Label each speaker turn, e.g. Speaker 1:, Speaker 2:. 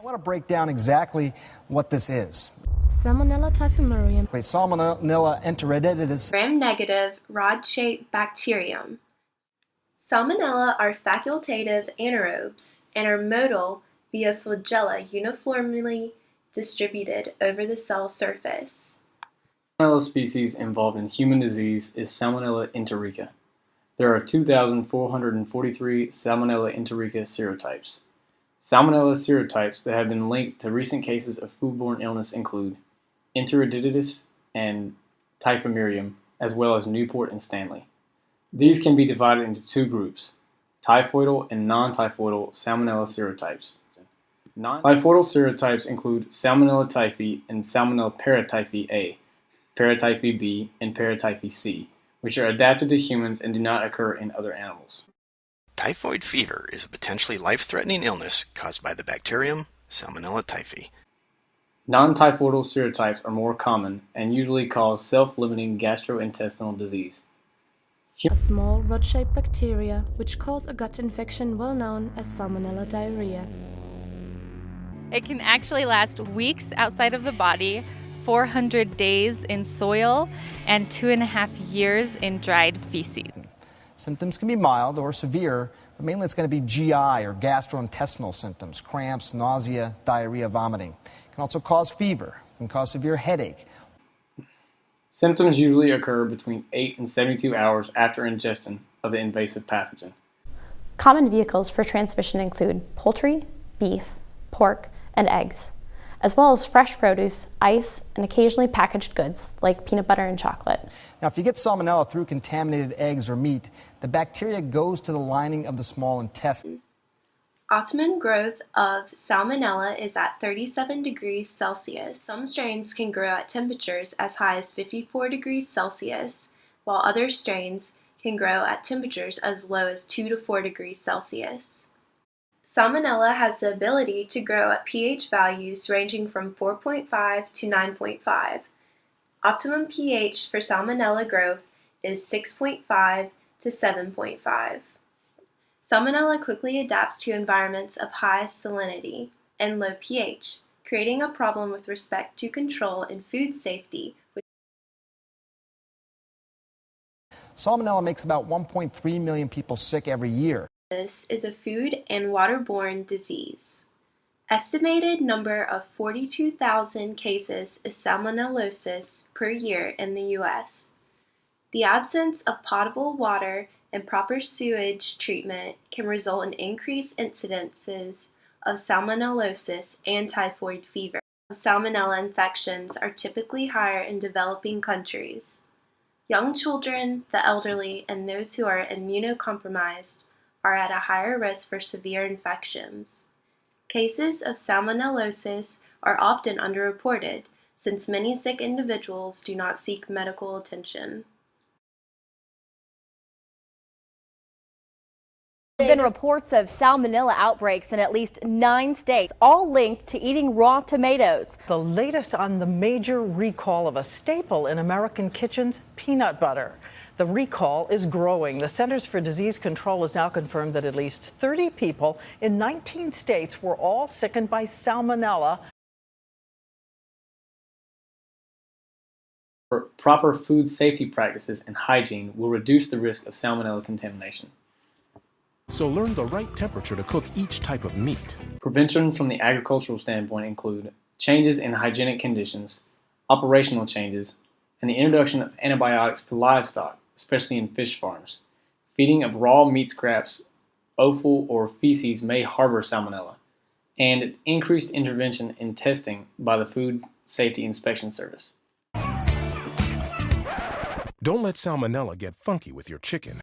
Speaker 1: I want to break down exactly what this is.
Speaker 2: Salmonella typhimurium.
Speaker 1: Salmonella enteritidis.
Speaker 3: Gram-negative, rod-shaped bacterium. Salmonella are facultative anaerobes and are motile via flagella uniformly distributed over the cell surface.
Speaker 4: Salmonella species involved in human disease is Salmonella enterica. There are 2,443 Salmonella enterica serotypes. Salmonella serotypes that have been linked to recent cases of foodborne illness include enteritidis and typhimurium, as well as Newport and Stanley. These can be divided into two groups, typhoidal and non-typhoidal Salmonella serotypes. Typhoidal serotypes include Salmonella typhi and Salmonella paratyphi A, paratyphi B, and paratyphi C, which are adapted to humans and do not occur in other animals.
Speaker 5: Typhoid fever is a potentially life-threatening illness caused by the bacterium Salmonella typhi.
Speaker 4: Non-typhoidal serotypes are more common and usually cause self-limiting gastrointestinal disease.
Speaker 2: A small rod-shaped bacteria which cause a gut infection well known as Salmonella diarrhea.
Speaker 6: It can actually last weeks outside of the body, 400 days in soil, and 2.5 years in dried feces.
Speaker 1: Symptoms can be mild or severe, but mainly it's going to be GI or gastrointestinal symptoms, cramps, nausea, diarrhea, vomiting. It can also cause fever, it can cause severe headache.
Speaker 4: Symptoms usually occur between 8 and 72 hours after ingestion of the invasive pathogen.
Speaker 7: Common vehicles for transmission include poultry, beef, pork, and eggs, as well as fresh produce, ice, and occasionally packaged goods like peanut butter and chocolate.
Speaker 1: Now, if you get salmonella through contaminated eggs or meat, the bacteria goes to the lining of the small intestine.
Speaker 3: Optimum growth of Salmonella is at 37 degrees Celsius. Some strains can grow at temperatures as high as 54 degrees Celsius, while other strains can grow at temperatures as low as 2 to 4 degrees Celsius. Salmonella has the ability to grow at pH values ranging from 4.5 to 9.5. Optimum pH for Salmonella growth is 6.5 to 7.5. Salmonella quickly adapts to environments of high salinity and low pH, creating a problem with respect to control and food safety.
Speaker 1: Salmonella makes about 1.3 million people sick every year.
Speaker 3: This is a food and waterborne disease. Estimated number of 42,000 cases is salmonellosis per year in the U.S. The absence of potable water and proper sewage treatment can result in increased incidences of salmonellosis and typhoid fever. Salmonella infections are typically higher in developing countries. Young children, the elderly, and those who are immunocompromised are at a higher risk for severe infections. Cases of salmonellosis are often underreported, since many sick individuals do not seek medical attention.
Speaker 8: There have been reports of salmonella outbreaks in at least 9 states, all linked to eating raw tomatoes.
Speaker 9: The latest on the major recall of a staple in American kitchens, peanut butter. The recall is growing. The Centers for Disease Control has now confirmed that at least 30 people in 19 states were all sickened by salmonella.
Speaker 4: Proper food safety practices and hygiene will reduce the risk of salmonella contamination.
Speaker 10: So learn the right temperature to cook each type of meat.
Speaker 4: Prevention from the agricultural standpoint include changes in hygienic conditions, operational changes, and the introduction of antibiotics to livestock, especially in fish farms. Feeding of raw meat scraps, offal, or feces may harbor salmonella, and increased intervention in testing by the Food Safety Inspection Service.
Speaker 10: Don't let salmonella get funky with your chicken.